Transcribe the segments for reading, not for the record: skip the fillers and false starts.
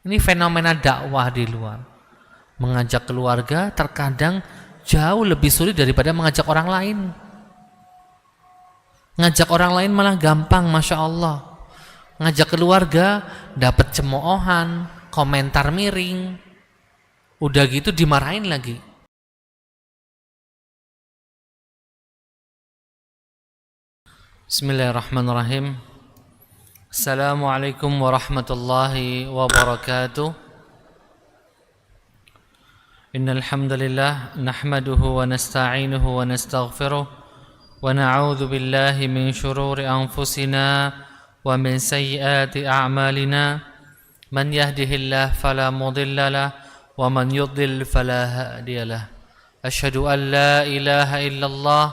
Ini fenomena dakwah di luar. Mengajak keluarga terkadang jauh lebih sulit daripada mengajak orang lain. Ngajak orang lain malah gampang, Masya Allah. Ngajak keluarga dapat cemoohan, komentar miring, udah gitu dimarahin lagi. Bismillahirrahmanirrahim. Assalamualaikum warahmatullahi wabarakatuh. Innal hamdalillah nahmaduhu wa nasta'inuhu wa nastaghfiruh wa na'udzu billahi min shururi anfusina wa min sayyiati a'malina. Man yahdihillahu fala mudilla lahu wa man yudlil fala hadiya lahu. Asyhadu an la ilaha illallah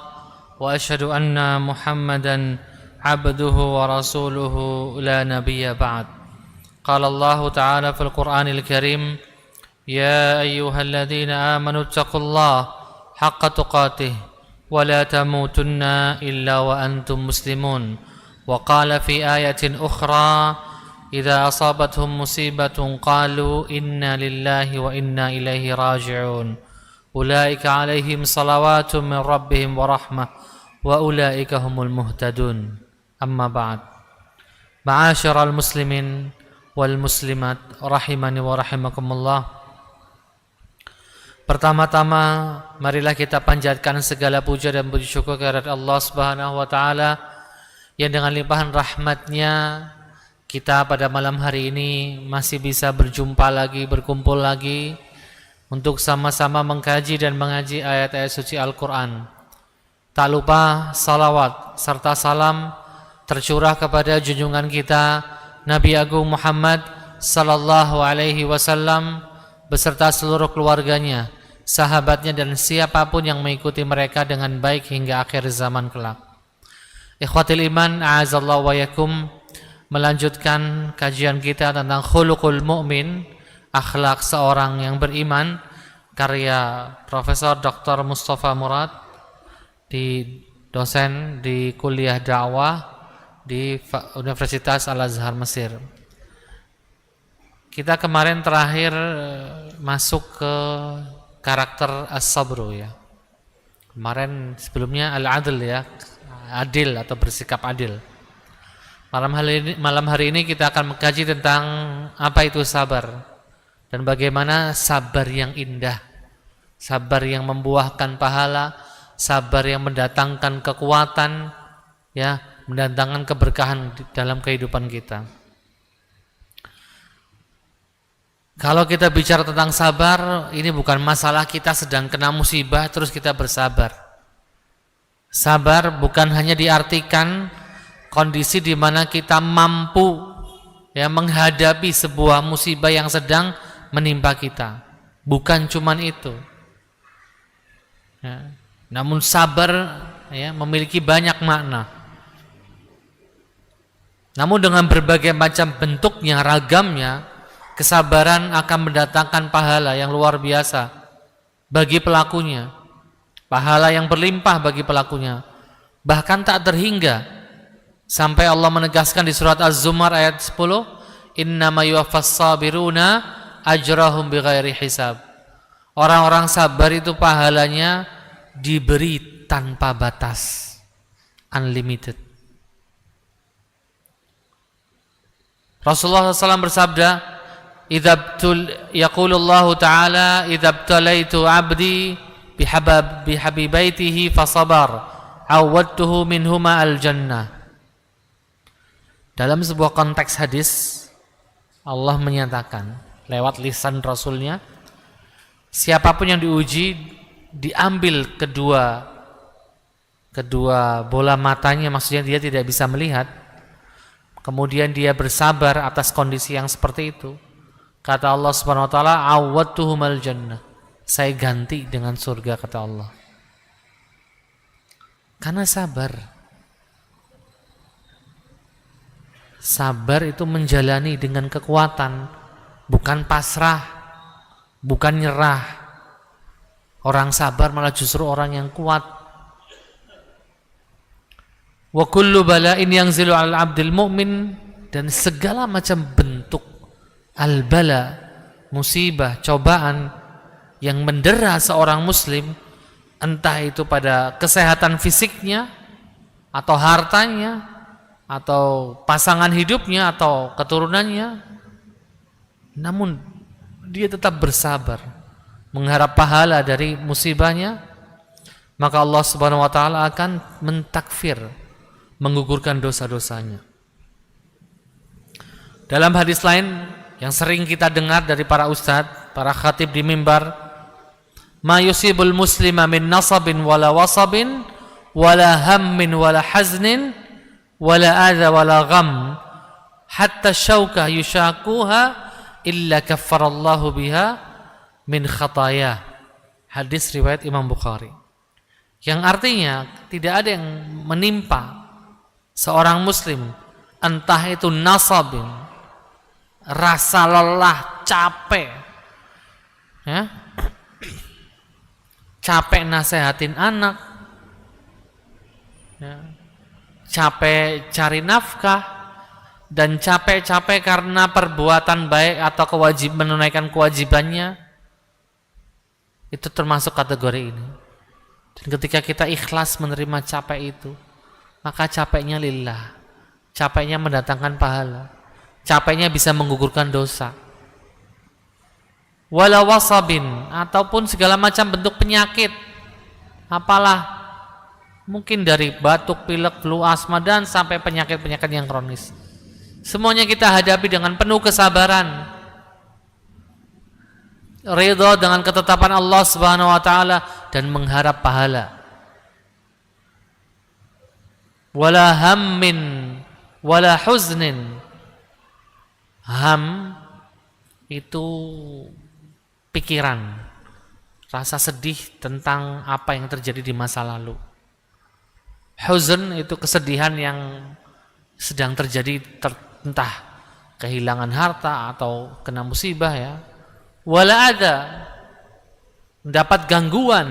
wa asyhadu anna Muhammadan abduhu wa rasuluhu la nabiyya ba'd. Qala Allah ta'ala fil Qur'anil Karim, ya ayyuhalladzina amanu taqullaha haqqa tuqatih wa la tamutunna illa wa antum muslimun. Wa qala fi ayatin ukhra, idza asabathum musibatun qalu inna lillahi wa inna ilaihi raji'un. Ulaika alaihim salawatun min rabbihim wa rahmah wa ulaika humul muhtadun. Amma ba'd. Ma'asyiral muslimin wal muslimat rahimani wa rahimakumullah. Pertama-tama marilah kita panjatkan segala puja dan puji syukur kehadirat Allah Subhanahu wa taala yang dengan limpahan rahmatnya kita pada malam hari ini masih bisa berjumpa lagi, berkumpul lagi untuk sama-sama mengkaji dan mengaji ayat-ayat suci Al-Quran. Tak lupa salawat serta salam tercurah kepada junjungan kita Nabi Agung Muhammad sallallahu alaihi wasallam beserta seluruh keluarganya, sahabatnya dan siapapun yang mengikuti mereka dengan baik hingga akhir zaman kelak. Ikhwatil iman, a'azallahu wa yakum, melanjutkan kajian kita tentang khuluqul mu'min, akhlak seorang yang beriman, karya Profesor Dr. Mustafa Murad, dosen di kuliah dakwah di Universitas Al-Azhar Mesir. Kita kemarin terakhir masuk ke karakter as-sabru ya. Kemarin sebelumnya al-adl ya, adil atau bersikap adil. Malam hari ini kita akan mengkaji tentang apa itu sabar dan bagaimana sabar yang indah, sabar yang membuahkan pahala, sabar yang mendatangkan kekuatan ya, mendatangkan keberkahan dalam kehidupan kita. Kalau kita bicara tentang sabar, ini bukan masalah kita sedang kena musibah terus kita bersabar. Sabar bukan hanya diartikan kondisi di mana kita mampu ya menghadapi sebuah musibah yang sedang menimpa kita. Bukan cuman itu. Ya. Namun sabar ya memiliki banyak makna. Namun dengan berbagai macam bentuknya, ragamnya, kesabaran akan mendatangkan pahala yang luar biasa bagi pelakunya, pahala yang berlimpah bagi pelakunya, bahkan tak terhingga sampai Allah menegaskan di surat Az-Zumar ayat 10, innama yuwaffas sabiruna ajrahum bighairi hisab. Orang-orang sabar itu pahalanya diberi tanpa batas, unlimited. Rasulullah SAW bersabda, yaqulullahu ta'ala idzabtalaitu 'abdi bihabibaitihi fasabar awwadtuhu minhuma al-jannah. Dalam sebuah konteks hadis Allah menyatakan lewat lisan Rasulnya, siapapun yang diuji diambil kedua bola matanya, maksudnya dia tidak bisa melihat, kemudian dia bersabar atas kondisi yang seperti itu, kata Allah Subhanahu wa taala, awwadtuhumal jannah, saya ganti dengan surga, kata Allah. Karena sabar itu menjalani dengan kekuatan, bukan pasrah, bukan nyerah. Orang sabar malah justru orang yang kuat. Wa kullu bala'in yanzilu 'alal 'abdil mu'min, dan segala macam bentuk Al-bala, musibah, cobaan yang mendera seorang muslim, entah itu pada kesehatan fisiknya atau hartanya atau pasangan hidupnya atau keturunannya, namun dia tetap bersabar mengharap pahala dari musibahnya, maka Allah Subhanahu wa taala akan mentakfir, menggugurkan dosa-dosanya. Dalam hadis lain yang sering kita dengar dari para ustadz, para khatib di mimbar, ma yusibul muslima min nasabin wala wasabin wala hammin wala haznin wala adha wala gham hatta syauka yushakuha illa kaffarallahu biha min khataya. Hadis riwayat Imam Bukhari, yang artinya tidak ada yang menimpa seorang muslim, entah itu nasabin, rasa lelah, capek, ya, capek nasehatin anak, ya, capek cari nafkah, dan capek-capek karena perbuatan baik atau menunaikan kewajibannya, itu termasuk kategori ini. Dan ketika kita ikhlas menerima capek itu, maka capeknya lillah, capeknya mendatangkan pahala, capeknya bisa menggugurkan dosa. Wala wasabin, ataupun segala macam bentuk penyakit, apalah, mungkin dari batuk, pilek, flu, asma, dan sampai penyakit-penyakit yang kronis. Semuanya kita hadapi dengan penuh kesabaran, ridha dengan ketetapan Allah Subhanahu wa taala, dan mengharap pahala. Wala hammin wala huznin. Ham itu pikiran, rasa sedih tentang apa yang terjadi di masa lalu. Huzn itu kesedihan yang sedang terjadi, entah kehilangan harta atau kena musibah, ya. Wala ada, mendapat gangguan,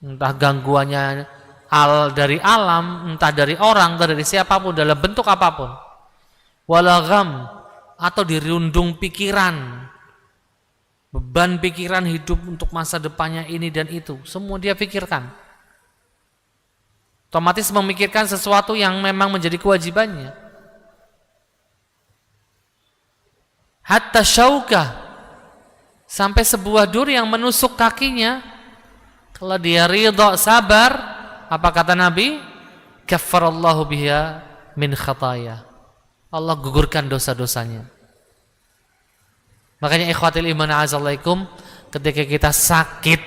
entah gangguannya dari alam, entah dari orang, entah dari siapapun, dalam bentuk apapun. Wala gham, atau dirundung pikiran, beban pikiran hidup untuk masa depannya ini dan itu, semua dia pikirkan. Otomatis memikirkan sesuatu yang memang menjadi kewajibannya. Hatta syauka, sampai sebuah duri yang menusuk kakinya, kalau dia ridha, sabar, apa kata Nabi? Kaffarallahu biha min khataya. Allah gugurkan dosa-dosanya. Makanya ikhwatil iman a'azallaikum, ketika kita sakit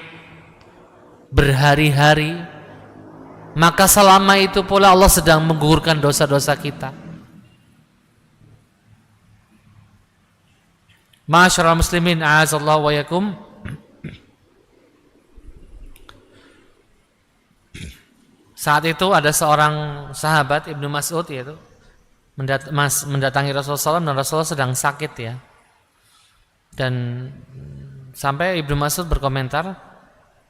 berhari-hari, maka selama itu pula Allah sedang menggugurkan dosa-dosa kita. Ma'asyiral muslimin a'azallahu wa yakum. Saat itu ada seorang sahabat, Ibnu Mas'ud, yaitu mendatangi Rasulullah SAW, dan Rasulullah sedang sakit, ya. Dan sampai Ibnu Mas'ud berkomentar,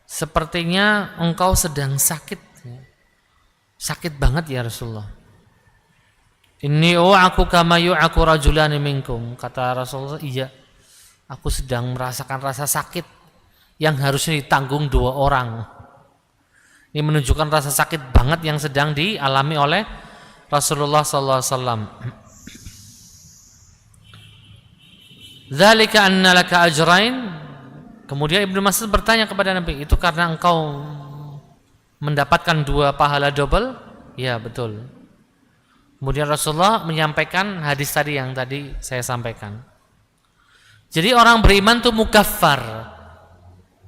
sepertinya engkau sedang sakit, ya. Sakit banget ya Rasulullah. Inni u'aku kama yu'aku rajulani minkum. Kata Rasulullah, iya, aku sedang merasakan rasa sakit yang harusnya ditanggung 2 orang. Ini menunjukkan rasa sakit banget yang sedang dialami oleh Rasulullah sallallahu alaihi wasallam. Dzalika anna laka ajrain. Kemudian Ibnu Mas'ud bertanya kepada Nabi, itu karena engkau mendapatkan 2 pahala double? Ya, betul. Kemudian Rasulullah menyampaikan hadis tadi yang tadi saya sampaikan. Jadi orang beriman itu mukaffar.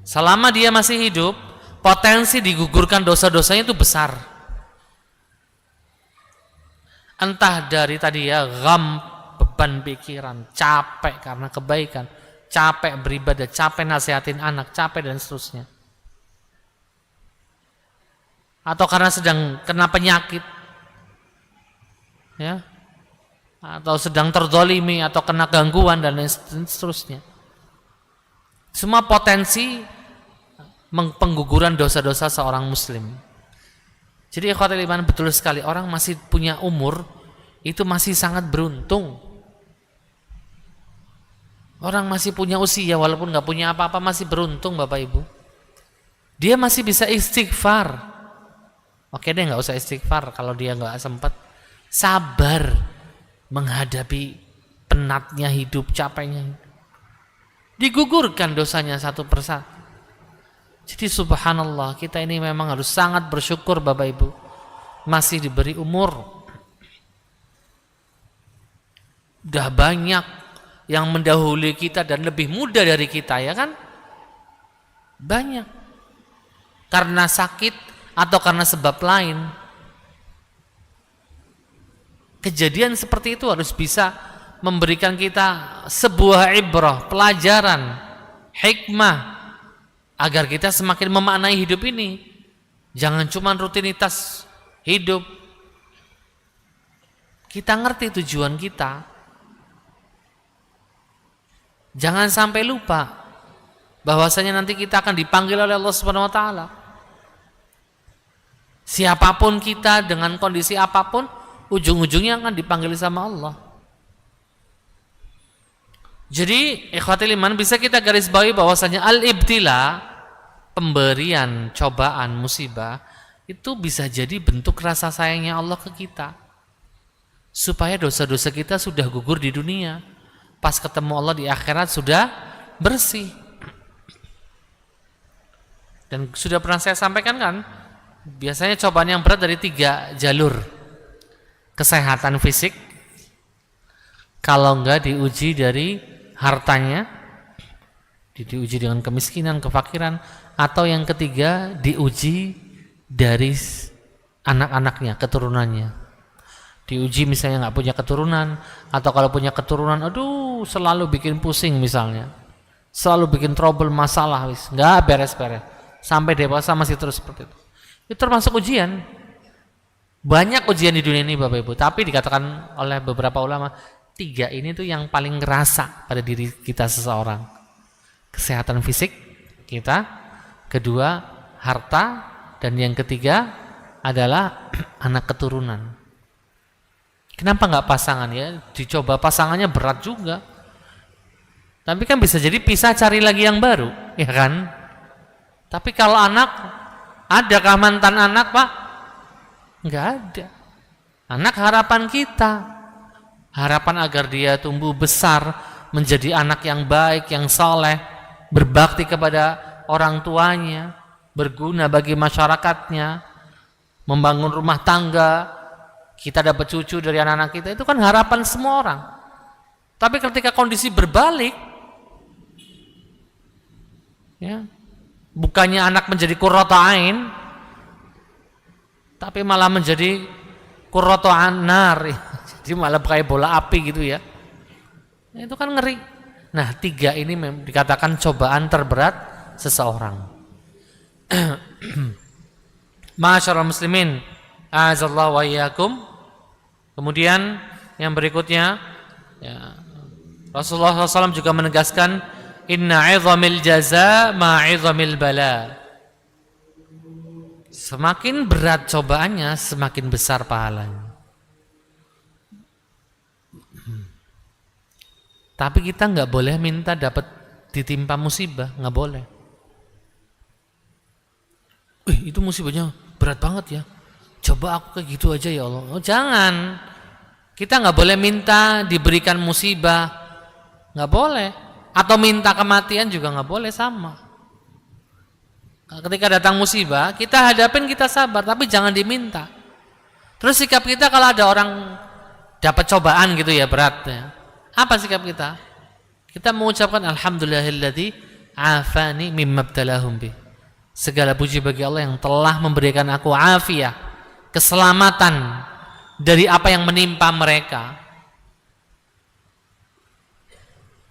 Selama dia masih hidup, potensi digugurkan dosa-dosanya itu besar. Entah dari tadi, ya, gham, beban pikiran, capek karena kebaikan, capek beribadah, capek nasihatin anak, capek dan seterusnya. Atau karena sedang kena penyakit, ya, atau sedang terzalimi atau kena gangguan dan seterusnya. Semua potensi pengguguran dosa-dosa seorang muslim. Jadi ikhwatul iman, betul sekali, orang masih punya umur itu masih sangat beruntung. Orang masih punya usia, walaupun nggak punya apa-apa masih beruntung Bapak Ibu. Dia masih bisa istighfar. Oke deh, nggak usah istighfar kalau dia nggak sempat. Sabar menghadapi penatnya hidup, capeknya. Digugurkan dosanya satu persatu. Jadi subhanallah, kita ini memang harus sangat bersyukur Bapak Ibu. Masih diberi umur. Udah banyak yang mendahului kita dan lebih muda dari kita, ya kan? Banyak. Karena sakit atau karena sebab lain. Kejadian seperti itu harus bisa memberikan kita sebuah ibrah, pelajaran, hikmah, agar kita semakin memaknai hidup ini. Jangan cuma rutinitas hidup. Kita ngerti tujuan kita. Jangan sampai lupa bahwasanya nanti kita akan dipanggil oleh Allah Subhanahu wa taala. Siapapun kita dengan kondisi apapun, ujung-ujungnya akan dipanggil sama Allah. Jadi, ikhwatil iman, bisa kita garis bawahi bahwasanya al-ibtila, pemberian, cobaan, musibah, itu bisa jadi bentuk rasa sayangnya Allah ke kita. Supaya dosa-dosa kita sudah gugur di dunia. Pas ketemu Allah di akhirat sudah bersih. Dan sudah pernah saya sampaikan kan, biasanya cobaan yang berat dari 3 jalur. Kesehatan fisik, kalau enggak diuji dari hartanya, diuji dengan kemiskinan, kefakiran, atau yang ketiga diuji dari anak-anaknya, keturunannya. Diuji misalnya nggak punya keturunan, atau kalau punya keturunan, aduh selalu bikin pusing misalnya, selalu bikin trouble, masalah, nggak beres-beres, sampai dewasa masih terus seperti itu. Itu termasuk ujian. Banyak ujian di dunia ini Bapak Ibu, tapi dikatakan oleh beberapa ulama, 3 ini tuh yang paling ngerasa pada diri kita seseorang. Kesehatan fisik kita, kedua harta, dan yang ketiga adalah anak keturunan. Kenapa nggak pasangan ya? Dicoba pasangannya berat juga. Tapi kan bisa jadi pisah, cari lagi yang baru, ya kan? Tapi kalau anak, adakah mantan anak Pak? Nggak ada. Anak harapan kita, harapan agar dia tumbuh besar menjadi anak yang baik, yang saleh, berbakti kepada orang tuanya, berguna bagi masyarakatnya, membangun rumah tangga, kita dapat cucu dari anak-anak kita, itu kan harapan semua orang. Tapi ketika kondisi berbalik, ya, bukannya anak menjadi qurratu ain, tapi malah menjadi qurratu annar, jadi malah kayak bola api gitu ya. Itu kan ngeri. Nah, 3 ini dikatakan cobaan terberat seseorang. Ma'asyiral muslimin, a'azallahu wa iyyakum. Kemudian yang berikutnya, ya, Rasulullah SAW juga menegaskan, inna 'idhamil jaza ma'idhamil bala. Semakin berat cobaannya, semakin besar pahalanya. Tapi kita nggak boleh minta dapat ditimpa musibah, nggak boleh. Itu musibahnya berat banget ya. Coba aku kayak gitu aja ya Allah. Oh, jangan. Kita nggak boleh minta diberikan musibah, nggak boleh. Atau minta kematian juga nggak boleh, sama. Ketika datang musibah, kita hadapin, kita sabar, tapi jangan diminta. Terus sikap kita kalau ada orang dapat cobaan gitu ya, berat ya. Apa sikap kita? Kita mengucapkan alhamdulillahilladzi afani mimma ibtalahum bih. Segala puji bagi Allah yang telah memberikan aku afiah, keselamatan dari apa yang menimpa mereka.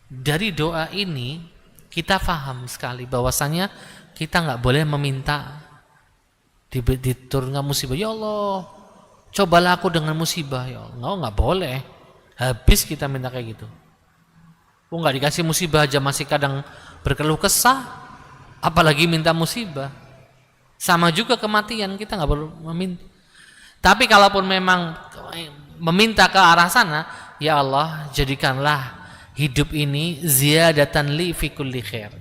Dari doa ini kita faham sekali bahwasanya kita nggak boleh meminta diturunkan musibah. Ya Allah, cobalah aku dengan musibah. Ya Allah, nggak boleh. Habis kita minta kayak gitu. Nggak dikasih musibah aja masih kadang berkeluh kesah, apalagi minta musibah. Sama juga kematian, kita nggak perlu meminta. Tapi kalaupun memang meminta ke arah sana, ya Allah, jadikanlah hidup ini ziyadatan li fi kulli khair.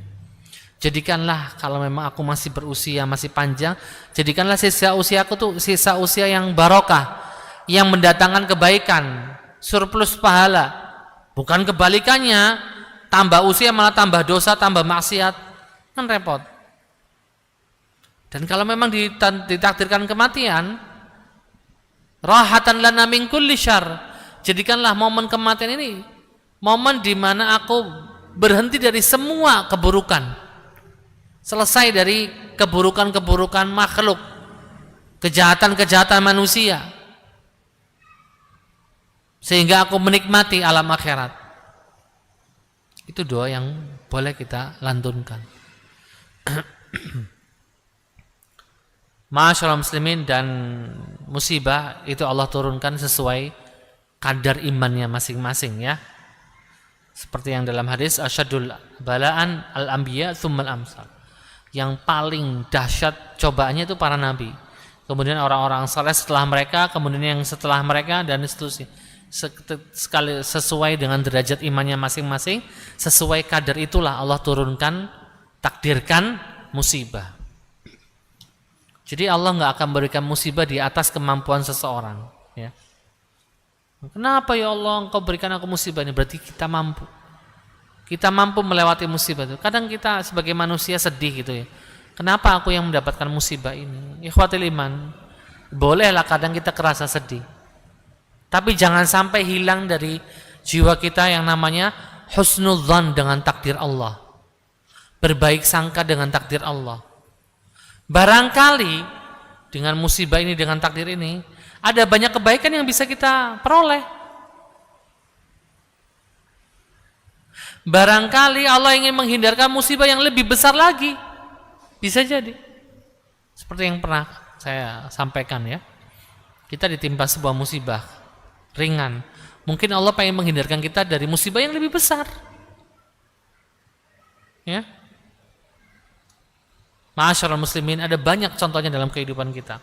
Jadikanlah kalau memang aku masih berusia masih panjang, jadikanlah sisa usiaku tuh sisa usia yang barokah, yang mendatangkan kebaikan, surplus pahala. Bukan kebalikannya, tambah usia malah tambah dosa, tambah maksiat, kan repot. Dan kalau memang ditakdirkan kematian, rahatan lana min kulli syarr, jadikanlah momen kematian ini momen di mana aku berhenti dari semua keburukan. Selesai dari keburukan-keburukan makhluk, kejahatan-kejahatan manusia, sehingga aku menikmati alam akhirat. Itu doa yang boleh kita lantunkan. Ma'asyiral muslimin, dan musibah itu Allah turunkan sesuai kadar imannya masing-masing ya. Seperti yang dalam hadis asyadul bala'an al-anbiya tsummal amsal. Yang paling dahsyat cobaannya itu para nabi. Kemudian orang-orang saleh setelah mereka, kemudian yang setelah mereka, dan seterusnya. Sekali sesuai dengan derajat imannya masing-masing, sesuai kadar itulah Allah turunkan, takdirkan musibah. Jadi Allah nggak akan berikan musibah di atas kemampuan seseorang. Ya. Kenapa ya Allah Engkau berikan aku musibah ini? Berarti kita mampu. Kita mampu melewati musibah itu. Kadang kita sebagai manusia sedih gitu ya. Kenapa aku yang mendapatkan musibah ini? Ikhwatil iman, bolehlah kadang kita kerasa sedih. Tapi jangan sampai hilang dari jiwa kita yang namanya husnudzan dengan takdir Allah. Berbaik sangka dengan takdir Allah. Barangkali dengan musibah ini, dengan takdir ini, ada banyak kebaikan yang bisa kita peroleh. Barangkali Allah ingin menghindarkan musibah yang lebih besar lagi. Bisa jadi. Seperti yang pernah saya sampaikan ya. Kita ditimpa sebuah musibah ringan. Mungkin Allah pengen menghindarkan kita dari musibah yang lebih besar. Ya. Ma'asyiral muslimin, ada banyak contohnya dalam kehidupan kita.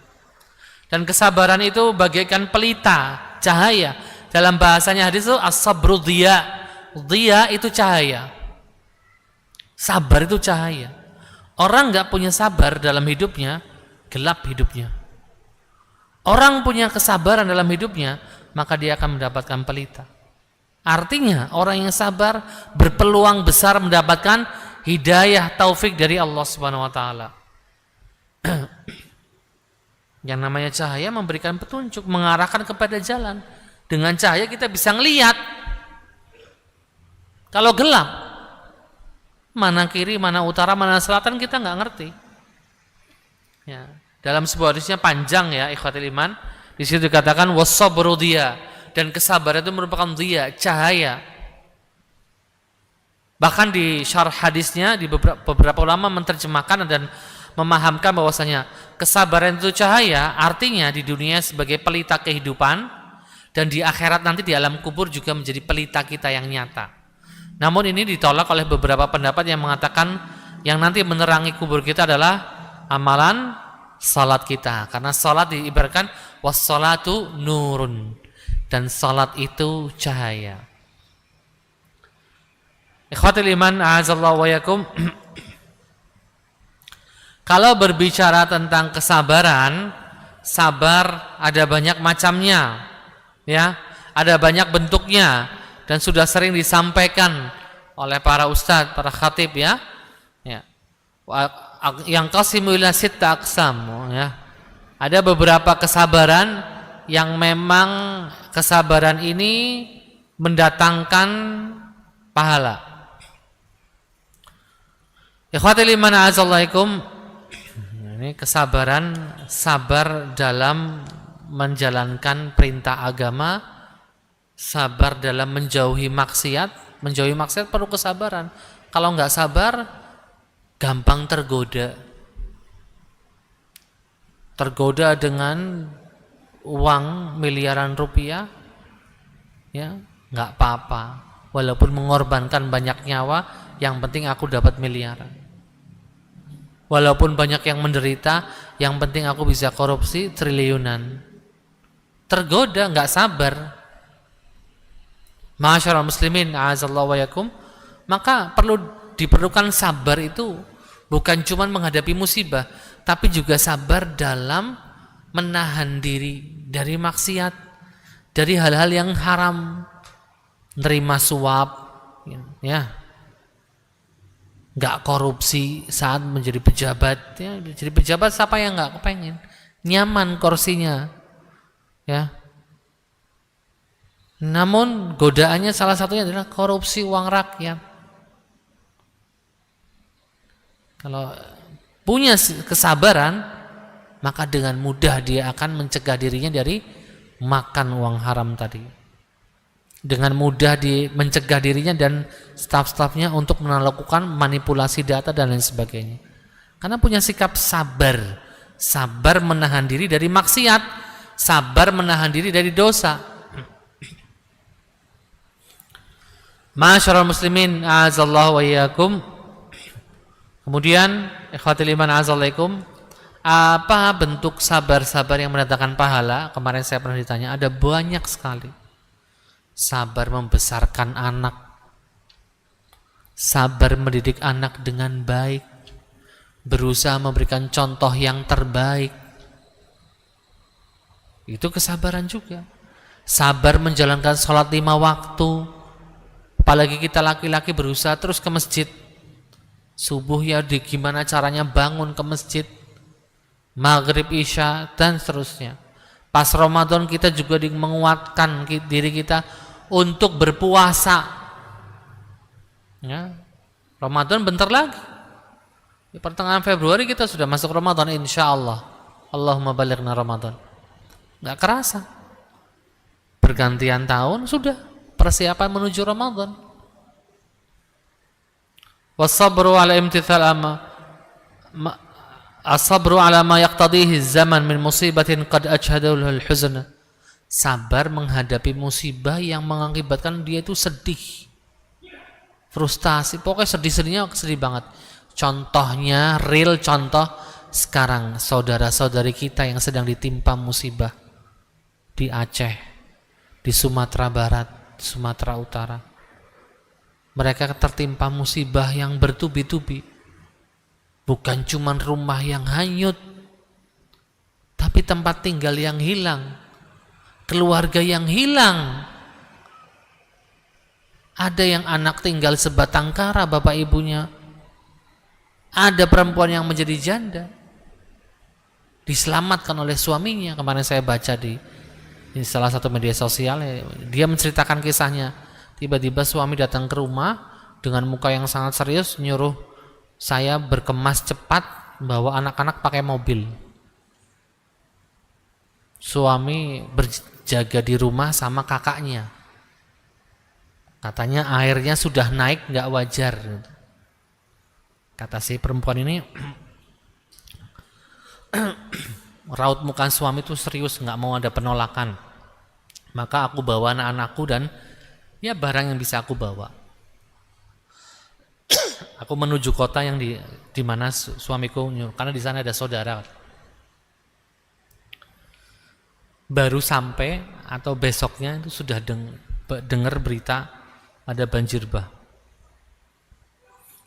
Dan kesabaran itu bagaikan pelita, cahaya. Dalam bahasanya hadis itu as-sabru dhiya. Dhiya itu cahaya. Sabar itu cahaya. Orang enggak punya sabar dalam hidupnya, gelap hidupnya. Orang punya kesabaran dalam hidupnya, maka dia akan mendapatkan pelita. Artinya orang yang sabar berpeluang besar mendapatkan hidayah taufik dari Allah Subhanahu wa taala. Yang namanya cahaya memberikan petunjuk, mengarahkan kepada jalan. Dengan cahaya kita bisa ngelihat. Kalau gelap, mana kiri, mana utara, mana selatan kita nggak ngerti. Ya, dalam sebuah hadisnya panjang ya, ikhwatul iman. Di situ dikatakan was-sabru dhiya, dan kesabaran itu merupakan dhiya, cahaya. Bahkan di syarh hadisnya, di beberapa ulama menerjemahkan dan memahamkan bahwasanya kesabaran itu cahaya, artinya di dunia sebagai pelita kehidupan, dan di akhirat nanti di alam kubur juga menjadi pelita kita yang nyata. Namun ini ditolak oleh beberapa pendapat yang mengatakan yang nanti menerangi kubur kita adalah amalan salat kita, karena salat diibaratkan was-salatu nurun, dan salat itu cahaya. Ikhwatul iman a'azallahu wa yakum. Kalau berbicara tentang kesabaran, sabar ada banyak macamnya, ya, ada banyak bentuknya. Dan sudah sering disampaikan oleh para ustadz, para khatib ya. Yang qasimu ila sitta aqsam ya. Ada beberapa kesabaran yang memang kesabaran ini mendatangkan pahala. Ikhwatul iman a'azallaikum. Ini kesabaran, sabar dalam menjalankan perintah agama, sabar dalam menjauhi maksiat. Menjauhi maksiat perlu kesabaran. Kalau nggak sabar, gampang tergoda. Tergoda dengan uang miliaran rupiah, ya nggak apa-apa. Walaupun mengorbankan banyak nyawa, yang penting aku dapat miliaran. Walaupun banyak yang menderita, yang penting aku bisa korupsi triliunan. Tergoda, nggak sabar. Ma'asyiral muslimin, a'azallahu wa yakum, maka diperlukan sabar itu bukan cuma menghadapi musibah, tapi juga sabar dalam menahan diri dari maksiat, dari hal-hal yang haram, nerima suap, ya, nggak korupsi saat menjadi pejabat, ya, jadi pejabat siapa yang nggak kepengen, nyaman kursinya, ya. Namun godaannya salah satunya adalah korupsi uang rakyat. Kalau punya kesabaran, maka dengan mudah dia akan mencegah dirinya dari makan uang haram tadi. Dengan mudah mencegah dirinya dan staf-stafnya untuk melakukan manipulasi data dan lain sebagainya. Karena punya sikap sabar, sabar menahan diri dari maksiat, sabar menahan diri dari dosa. Ma'asyiral muslimin, a'azallahu wa iyyakum. Kemudian ikhwatul iman, a'azallaikum, apa bentuk sabar-sabar yang mendatangkan pahala? Kemarin saya pernah ditanya, ada banyak sekali. Sabar membesarkan anak, sabar mendidik anak dengan baik, berusaha memberikan contoh yang terbaik, itu kesabaran juga. Sabar menjalankan sholat 5 waktu, apalagi kita laki-laki berusaha terus ke masjid subuh, ya gimana caranya bangun ke masjid, maghrib, isya, dan seterusnya. Pas Ramadan kita juga menguatkan diri kita untuk berpuasa, ya. Ramadan bentar lagi, di pertengahan Februari kita sudah masuk Ramadan, insya Allah. Allahumma balighna Ramadan. Gak kerasa pergantian tahun, sudah persiapan menuju Ramadan. Wasabru ala imtithal as-sabru ala ma yaqtadihi zaman min musibatin qad ajhadahu al-huzn. Sabar menghadapi musibah yang mengakibatkan dia itu sedih, frustasi, pokoknya sedih-sedihnya sedih banget. Contohnya, real contoh sekarang, saudara-saudari kita yang sedang ditimpa musibah di Aceh, di Sumatera Barat, Sumatera Utara. Mereka tertimpa musibah yang bertubi-tubi. Bukan cuma rumah yang hanyut, tapi tempat tinggal yang hilang, keluarga yang hilang. Ada yang anak tinggal sebatang kara bapak ibunya. Ada perempuan yang menjadi janda, diselamatkan oleh suaminya. Kemarin saya baca di salah satu media sosial, dia menceritakan kisahnya. Tiba-tiba suami datang ke rumah dengan muka yang sangat serius, nyuruh saya berkemas cepat bawa anak-anak pakai mobil. Suami berjaga di rumah sama kakaknya. Katanya airnya sudah naik, nggak wajar. Kata si perempuan ini, raut muka suami itu serius, nggak mau ada penolakan. Maka aku bawa anak-anakku dan ya barang yang bisa aku bawa. Aku menuju kota yang di mana suamiku nyuruh, karena di sana ada saudara. Baru sampai atau besoknya itu sudah dengar berita ada banjir bah,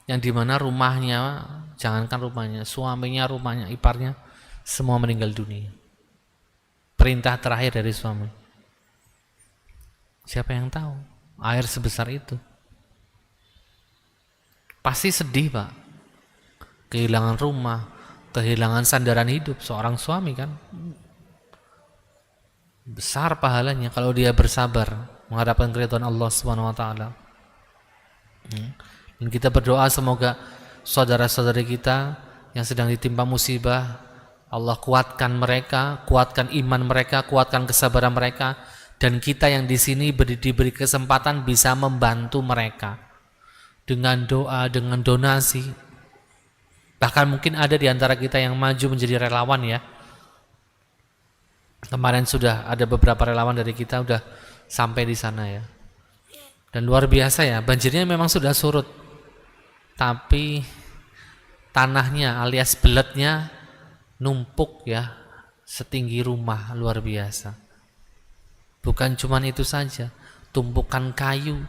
yang di mana rumahnya, jangankan rumahnya, suaminya, rumahnya, iparnya, semua meninggal dunia. Perintah terakhir dari suami. Siapa yang tahu air sebesar itu? Pasti sedih pak, kehilangan rumah, kehilangan sandaran hidup. Seorang suami kan besar pahalanya kalau dia bersabar menghadapkan keridhaan Allah Subhanahu wa taala. Dan kita berdoa semoga saudara-saudari kita yang sedang ditimpa musibah, Allah kuatkan mereka, kuatkan iman mereka, kuatkan kesabaran mereka, dan kita yang di sini diberi kesempatan bisa membantu mereka dengan doa, dengan donasi. Bahkan mungkin ada di antara kita yang maju menjadi relawan ya. Kemarin sudah ada beberapa relawan dari kita udah sampai di sana ya. Dan luar biasa ya, banjirnya memang sudah surut. Tapi tanahnya alias beletnya numpuk ya, setinggi rumah, luar biasa. Bukan cuma itu saja, tumpukan kayu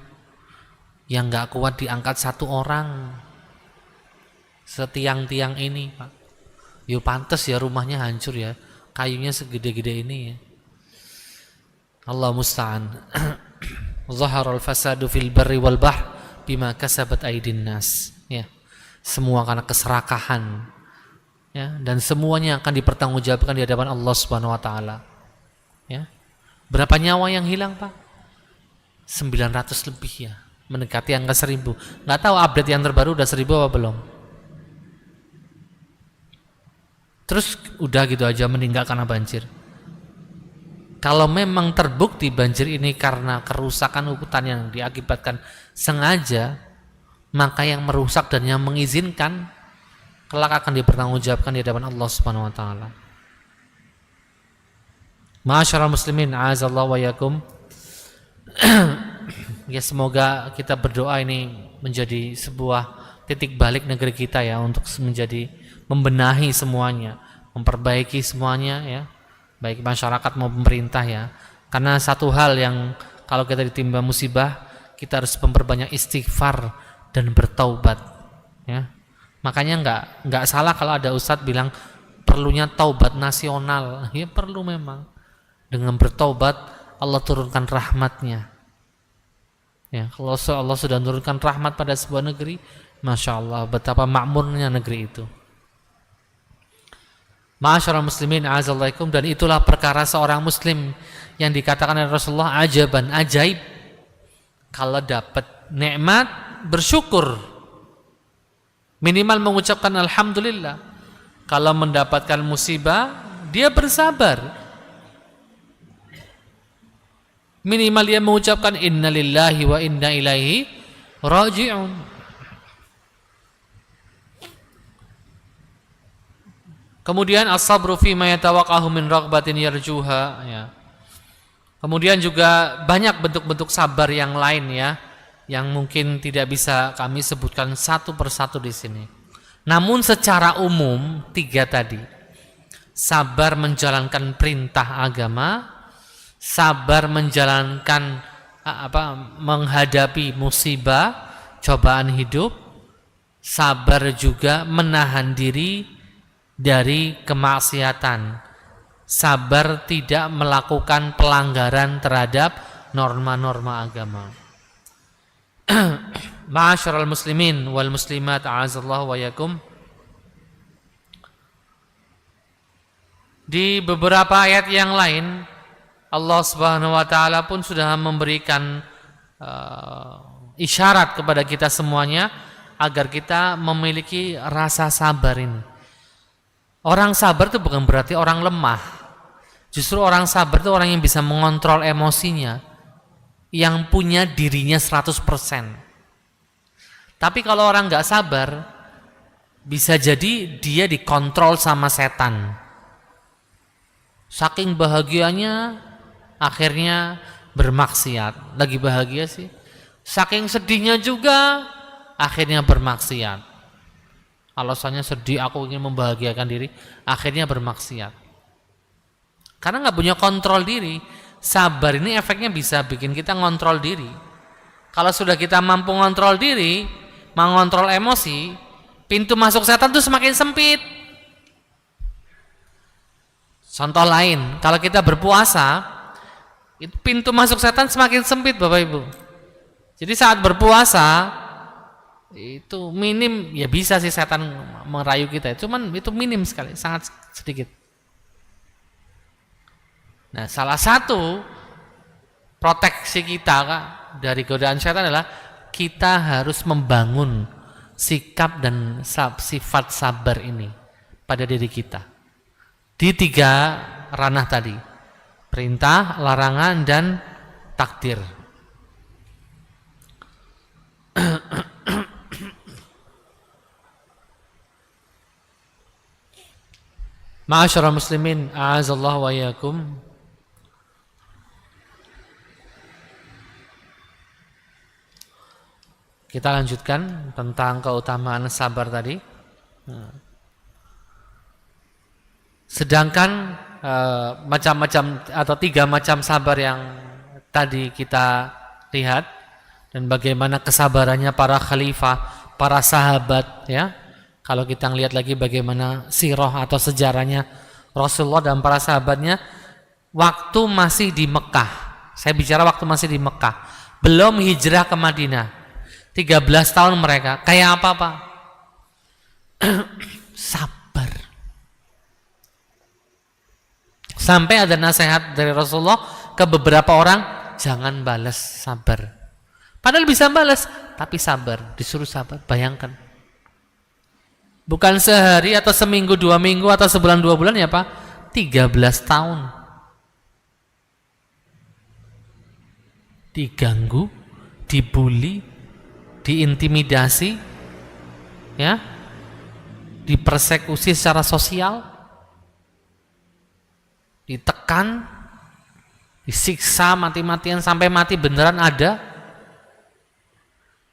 yang nggak kuat diangkat satu orang, setiang-tiang ini, Pak. Yo pantes ya rumahnya hancur ya, kayunya segede-gede ini ya. Allah musta'an. Zaharal fasadu fil barri wal bahr bima kasabat aydin nas. Ya. Semua karena keserakahan. Ya, dan semuanya akan dipertanggungjawabkan di hadapan Allah Subhanahu wa taala. Ya. Berapa nyawa yang hilang, Pak? 900 lebih ya. Mendekati angka 1000. Enggak tahu update yang terbaru udah 1000 apa belum. Terus udah gitu aja meninggal karena banjir. Kalau memang terbukti banjir ini karena kerusakan hutan yang diakibatkan sengaja, maka yang merusak dan yang mengizinkan kelak akan dipertanggungjawabkan di hadapan Allah Subhanahu wa taala. Ma'asyiral muslimin, a'azallahu wa yakum. Ya, semoga kita berdoa ini menjadi sebuah titik balik negeri kita ya, untuk menjadi membenahi semuanya, memperbaiki semuanya ya, baik masyarakat maupun pemerintah ya. Karena satu hal yang kalau kita ditimpa musibah, kita harus memperbanyak istighfar dan bertaubat ya. Makanya enggak salah kalau ada ustadz bilang perlunya taubat nasional. Ya perlu memang. Dengan bertaubat Allah turunkan rahmatnya. Ya, kalau Allah sudah turunkan rahmat pada sebuah negeri, masya Allah betapa makmurnya negeri itu. Ma'asyiral muslimin, a'azallaikum. Dan itulah perkara seorang muslim yang dikatakan oleh Rasulullah ajaban, ajaib. Kalau dapat nikmat bersyukur, minimal mengucapkan alhamdulillah. Kalau mendapatkan musibah dia bersabar, minimal dia mengucapkan innalillahi wa inna ilaihi raji'un. Kemudian as-sabru fi ma yatawaqqahu min raghbatin yarjuha ya. Kemudian juga banyak bentuk-bentuk sabar yang lain ya, yang mungkin tidak bisa kami sebutkan satu persatu di sini. Namun secara umum 3 tadi. Sabar menjalankan perintah agama, sabar menjalankan menghadapi musibah, cobaan hidup, sabar juga menahan diri dari kemaksiatan, sabar tidak melakukan pelanggaran terhadap norma-norma agama. Ma'asyiral muslimin wal muslimat, a'azallahu wa yakum. Di beberapa ayat yang lain Allah Subhanahu wa taala pun sudah memberikan isyarat kepada kita semuanya agar kita memiliki rasa sabar ini. Orang sabar itu bukan berarti orang lemah. Justru orang sabar itu orang yang bisa mengontrol emosinya, yang punya dirinya 100%. Tapi kalau orang nggak sabar, bisa jadi dia dikontrol sama setan. Saking bahagianya akhirnya bermaksiat. Lagi bahagia sih. Saking sedihnya juga akhirnya bermaksiat. Alasannya sedih, aku ingin membahagiakan diri, akhirnya bermaksiat. Karena nggak punya kontrol diri. Sabar ini efeknya bisa bikin kita ngontrol diri. Kalau sudah kita mampu ngontrol diri, mengontrol emosi, pintu masuk setan itu semakin sempit. Contoh lain, kalau kita berpuasa, pintu masuk setan semakin sempit, Bapak Ibu. Jadi saat berpuasa itu minim, ya bisa sih setan merayu kita, cuman itu minim sekali, sangat sedikit. Nah, salah satu proteksi kita dari godaan setan adalah kita harus membangun sikap dan sifat sabar ini pada diri kita di 3 ranah tadi: perintah, larangan, dan takdir. Ma'asyiral muslimin, a'azallahu wa iyyakum. Kita lanjutkan tentang keutamaan sabar tadi. Sedangkan macam-macam atau 3 macam sabar yang tadi kita Lihat dan bagaimana kesabarannya para khalifah, para sahabat ya. Kalau kita lihat lagi bagaimana sirah atau sejarahnya Rasulullah dan para sahabatnya waktu masih di Mekah. Saya bicara waktu masih di Mekah, belum hijrah ke Madinah. 13 tahun mereka kayak apa, Pak? Sabar. Sampai ada nasihat dari Rasulullah ke beberapa orang, jangan balas, sabar. Padahal bisa balas, tapi sabar, disuruh sabar. Bayangkan. Bukan sehari atau seminggu, 2 minggu atau sebulan 2 bulan ya Pak, 13 tahun. Diganggu, dibully, diintimidasi, ya, dipersekusi secara sosial, ditekan, disiksa mati-matian sampai mati beneran ada.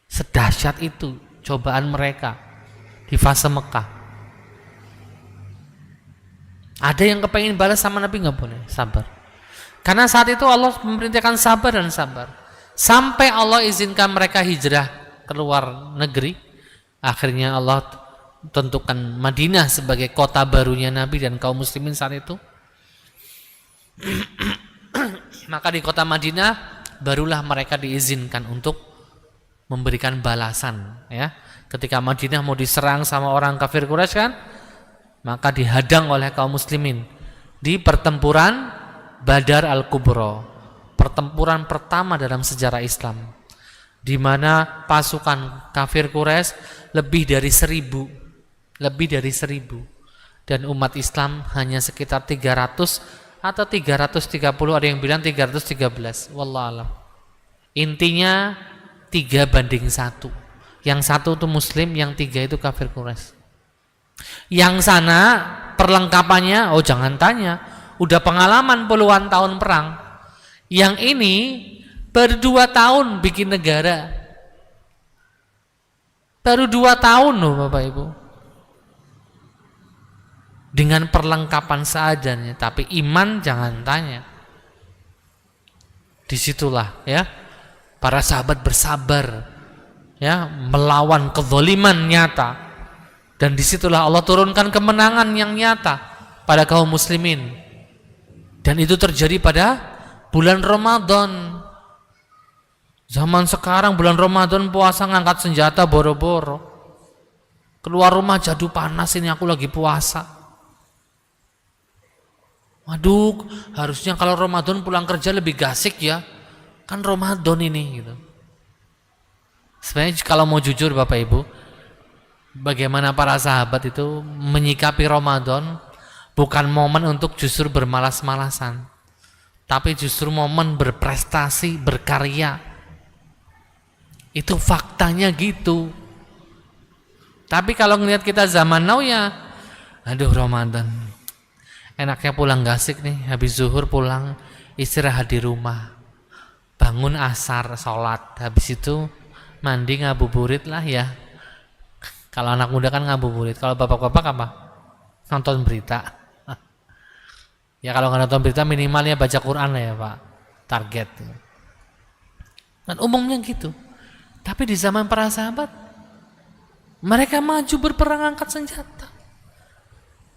Sedahsyat itu cobaan mereka di fase Mekah. Ada yang kepengen balas sama Nabi, nggak boleh, sabar. Karena saat itu Allah memerintahkan sabar dan sabar. Sampai Allah izinkan mereka hijrah ke luar negeri. Akhirnya Allah tentukan Madinah sebagai kota barunya Nabi dan kaum muslimin saat itu. Maka di kota Madinah barulah mereka diizinkan untuk memberikan balasan, ya. Ketika Madinah mau diserang sama orang kafir Quraisy kan, maka dihadang oleh kaum muslimin di pertempuran Badar Al-Kubra, pertempuran pertama dalam sejarah Islam, di mana pasukan kafir Quraisy lebih dari 1000, dan umat Islam hanya sekitar 300 atau 330, ada yang bilang 313, wallahualam. Intinya 3:1. Yang 1 itu muslim, yang 3 itu kafir Quraisy. Yang sana perlengkapannya, oh jangan tanya, udah pengalaman puluhan tahun perang. Yang ini baru 2 tahun bikin negara. Baru 2 tahun loh Bapak Ibu. Dengan perlengkapan seadanya, tapi iman jangan tanya. Disitulah ya para sahabat bersabar, ya, melawan kezaliman nyata, dan disitulah Allah turunkan kemenangan yang nyata pada kaum muslimin. Dan itu terjadi pada bulan Ramadan. Zaman sekarang bulan Ramadan puasa ngangkat senjata boro-boro, keluar rumah jadu panas, ini aku lagi puasa. Waduh, harusnya kalau Ramadan pulang kerja lebih gasik ya, kan Ramadan ini gitu. Sebenarnya kalau mau jujur Bapak Ibu, bagaimana para sahabat itu menyikapi Ramadan, bukan momen untuk justru bermalas-malasan, tapi justru momen berprestasi, berkarya. Itu faktanya gitu. Tapi kalau ngelihat kita zaman now ya, aduh Ramadan, enaknya pulang gasik nih, habis zuhur pulang istirahat di rumah, bangun asar, sholat, habis itu mandi ngabuburit lah ya. Kalau anak muda kan ngabuburit, kalau bapak-bapak apa? Nonton berita. Ya kalau nggak nonton berita minimalnya baca Quran lah ya Pak, target. Dan umumnya gitu. Tapi di zaman para sahabat, mereka maju berperang angkat senjata.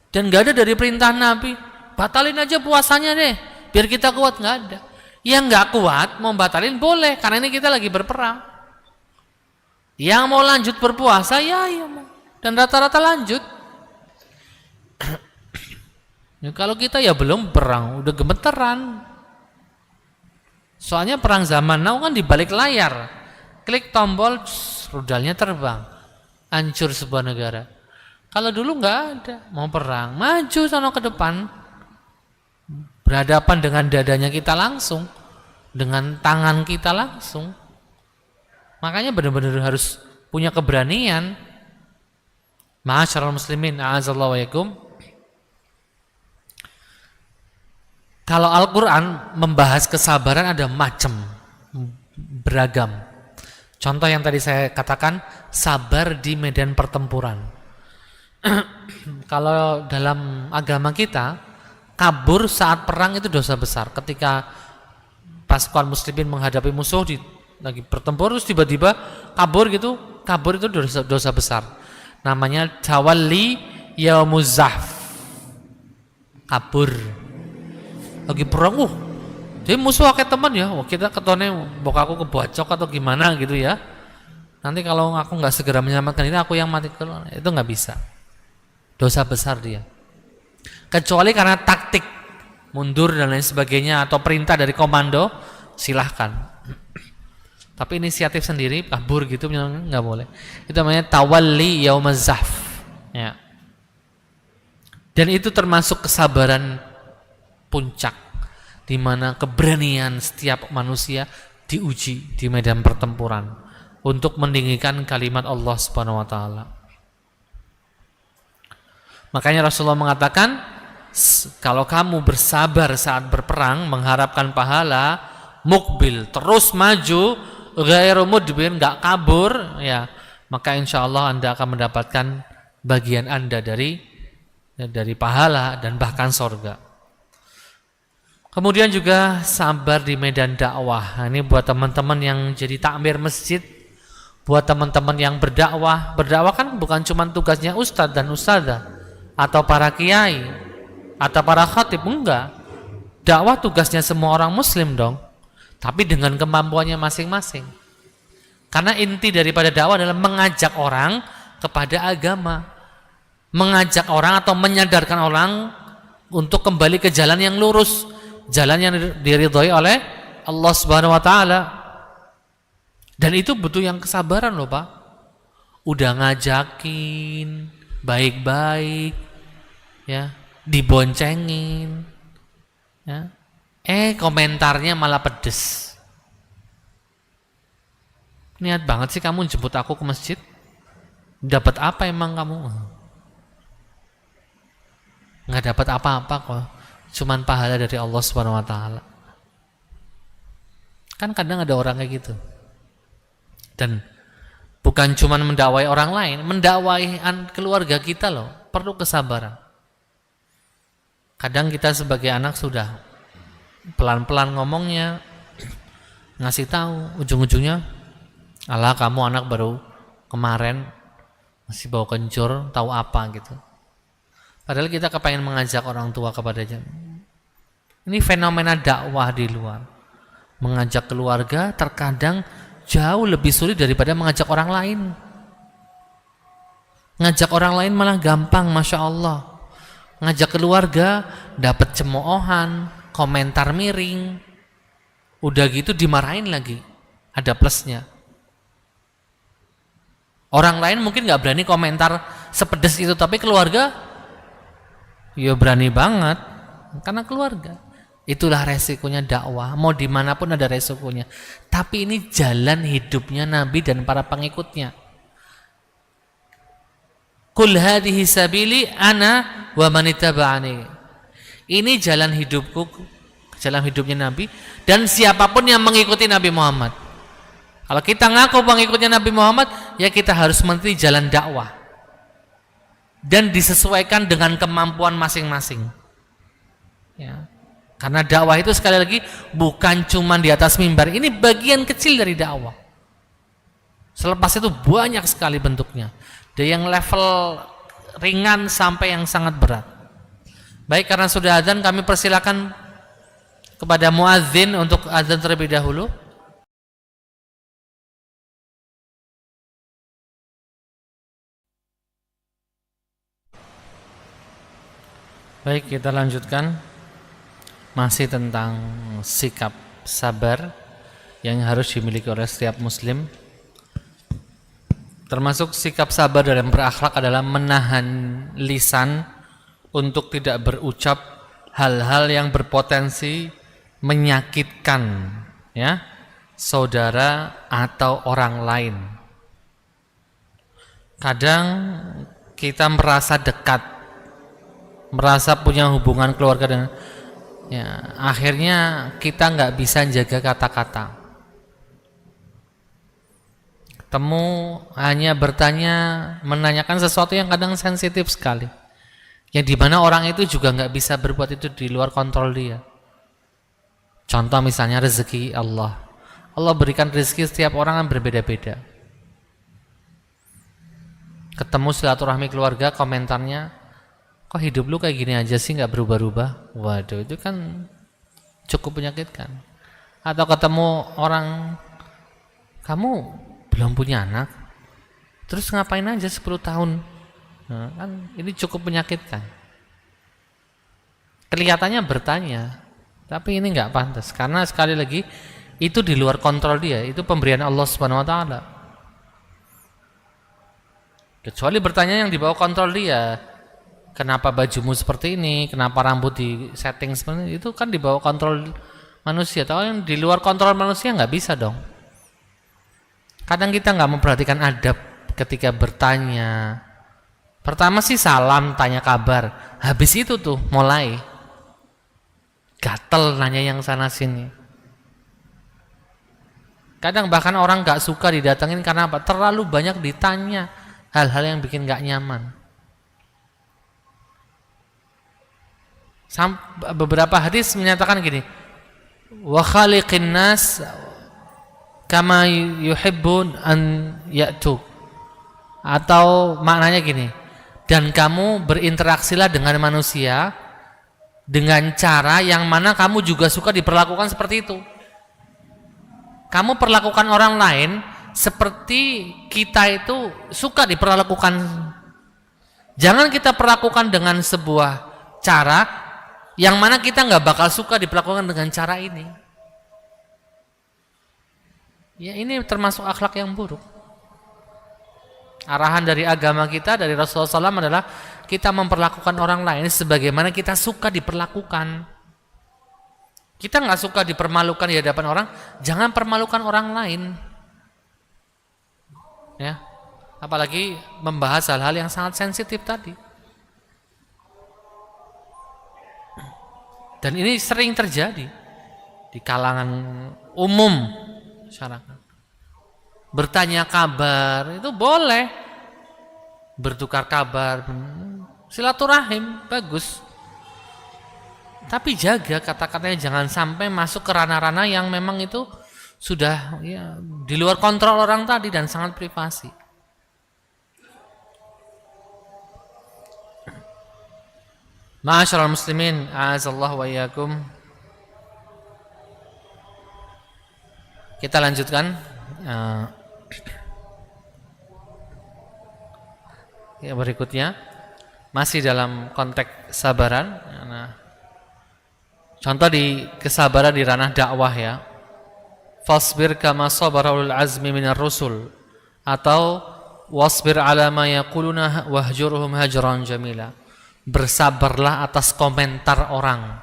Dan nggak ada dari perintah Nabi, batalin aja puasanya deh, biar kita kuat, nggak ada. Yang nggak kuat mau batalin boleh, karena ini kita lagi berperang. Yang mau lanjut berpuasa ya mau, dan rata-rata lanjut. Ya, kalau kita ya belum perang, udah gemeteran. Soalnya perang zaman now kan di balik layar, klik tombol, rudalnya terbang, hancur sebuah negara. Kalau dulu nggak ada, mau perang, maju sana ke depan, berhadapan dengan dadanya kita langsung, dengan tangan kita langsung. Makanya benar-benar harus punya keberanian. Ma'asyiral muslimin, a'azallahu wa yakum. Kalau Al-Quran membahas kesabaran ada macam, beragam. Contoh yang tadi saya katakan, sabar di medan pertempuran. Kalau dalam agama kita, kabur saat perang itu dosa besar. Ketika pasukan muslimin menghadapi musuh lagi bertempur terus tiba-tiba kabur gitu, kabur itu dosa besar. Namanya tawalli yaumuz zahf. Kabur. Lagi perang, dia musuh akeh teman ya, kita ketone mbok aku kebocok atau gimana gitu ya. Nanti kalau aku nggak segera menyelamatkan ini, aku yang mati keluar, itu nggak bisa. Dosa besar dia. Kecuali karena taktik mundur dan lain sebagainya atau perintah dari komando, silahkan. Tapi inisiatif sendiri kabur gitu nggak boleh. Itu namanya tawalli yaumaz zahf. Ya. Dan itu termasuk kesabaran puncak, di mana keberanian setiap manusia diuji di medan pertempuran untuk meninggikan kalimat Allah Subhanahu wa taala. Makanya Rasulullah mengatakan, kalau kamu bersabar saat berperang mengharapkan pahala, mukbil, terus maju, ghairu mudbir, enggak kabur, ya, maka insyaallah Anda akan mendapatkan bagian Anda dari pahala dan bahkan surga. Kemudian juga sabar di medan dakwah. Ini buat teman-teman yang jadi takmir masjid, buat teman-teman yang berdakwah. Berdakwah kan bukan cuma tugasnya ustadz dan ustadzah atau para kiai atau para khatib, enggak. Dakwah tugasnya semua orang muslim dong, tapi dengan kemampuannya masing-masing. Karena inti daripada dakwah adalah mengajak orang kepada agama, mengajak orang atau menyadarkan orang untuk kembali ke jalan yang lurus, jalan yang diridhoi oleh Allah Subhanahu wa taala. Dan itu butuh yang kesabaran loh, Pak. Udah ngajakin baik-baik ya, diboncengin ya. Komentarnya malah pedes. Niat banget sih kamu jemput aku ke masjid. Dapat apa emang kamu? Nggak dapat apa-apa kok, cuman pahala dari Allah Subhanahu wa taala. Kan kadang ada orang kayak gitu. Dan bukan cuman mendakwai orang lain, mendakwai keluarga kita loh, perlu kesabaran. Kadang kita sebagai anak sudah pelan-pelan ngomongnya, ngasih tahu, ujung-ujungnya, alah kamu anak baru kemarin masih bau kencur, tahu apa gitu. Padahal kita kepengen mengajak orang tua kepada jalan. Ini fenomena dakwah di luar. Mengajak keluarga terkadang jauh lebih sulit daripada mengajak orang lain. Ngajak orang lain malah gampang, Masya Allah. Ngajak keluarga dapat cemoohan, komentar miring, udah gitu dimarahin lagi, ada plusnya. Orang lain mungkin gak berani komentar sepedes itu, tapi keluarga ya berani banget, karena keluarga. Itulah resikonya dakwah, mau dimanapun ada resikonya. Tapi ini jalan hidupnya Nabi dan para pengikutnya. Qul hadhihi sabili ana wa man ittaba'ani. Ini jalan hidupku, jalan hidupnya Nabi dan siapapun yang mengikuti Nabi Muhammad. Kalau kita ngaku pengikutnya Nabi Muhammad, ya kita harus meniti jalan dakwah dan disesuaikan dengan kemampuan masing-masing. Ya. Karena dakwah itu sekali lagi bukan cuma di atas mimbar, ini bagian kecil dari dakwah. Selepas itu banyak sekali bentuknya, dari yang level ringan sampai yang sangat berat. Baik, karena sudah azan, kami persilakan kepada muadzin untuk azan terlebih dahulu. Baik, kita lanjutkan. Masih tentang sikap sabar yang harus dimiliki oleh setiap muslim. Termasuk sikap sabar dalam berakhlak adalah menahan lisan untuk tidak berucap hal-hal yang berpotensi menyakitkan ya saudara atau orang lain. Kadang kita merasa dekat, merasa punya hubungan keluarga dengan ya, akhirnya kita nggak bisa jaga kata-kata. Ketemu hanya bertanya, menanyakan sesuatu yang kadang sensitif sekali, yang dimana orang itu juga nggak bisa berbuat itu, di luar kontrol dia. Contoh misalnya rezeki Allah Allah berikan rezeki setiap orang kan berbeda-beda. Ketemu silaturahmi keluarga, komentarnya, kok hidup lu kayak gini aja sih, nggak berubah-ubah. Waduh, itu kan cukup menyakitkan. Atau ketemu orang, kamu belum punya anak, terus ngapain aja 10 tahun. Nah, kan ini cukup menyakitkan. Kelihatannya bertanya, tapi ini nggak pantas, karena sekali lagi itu di luar kontrol dia, itu pemberian Allah Subhanahu wa taala. Kecuali bertanya yang di bawah kontrol dia. Kenapa bajumu seperti ini? Kenapa rambut di setting seperti ini? Itu kan di bawah kontrol manusia. Tahu yang di luar kontrol manusia nggak bisa dong. Kadang kita nggak memperhatikan adab ketika bertanya. Pertama sih salam, tanya kabar. Habis itu tuh mulai gatel nanya yang sana sini. Kadang bahkan orang nggak suka didatengin karena apa? Terlalu banyak ditanya hal-hal yang bikin nggak nyaman. Beberapa hadis menyatakan gini, wa khaliqin nas kama yuhibbun an ya'tu, atau maknanya gini, dan kamu berinteraksilah dengan manusia dengan cara yang mana kamu juga suka diperlakukan seperti itu. Kamu perlakukan orang lain seperti kita itu suka diperlakukan. Jangan kita perlakukan dengan sebuah cara yang mana kita nggak bakal suka diperlakukan dengan cara ini. Ya, ini termasuk akhlak yang buruk. Arahan dari agama kita, dari Rasulullah SAW adalah kita memperlakukan orang lain sebagaimana kita suka diperlakukan. Kita nggak suka dipermalukan di hadapan orang, jangan permalukan orang lain. Ya, apalagi membahas hal-hal yang sangat sensitif tadi. Dan ini sering terjadi di kalangan umum masyarakat. Bertanya kabar itu boleh, bertukar kabar, silaturahim bagus. Tapi jaga kata-katanya, jangan sampai masuk ke ranah-ranah yang memang itu sudah ya, di luar kontrol orang tadi dan sangat privasi. Ma'asyiral muslimin, a'azallahu wa iyyakum. Kita lanjutkan. Ya, berikutnya masih dalam konteks sabaran. Nah, contoh di kesabaran di ranah dakwah ya. Fasbir kama sabara ulul azmi minar rusul, atau wasbir ala ma yaquluna wahjurhum hajran jamila. Bersabarlah atas komentar orang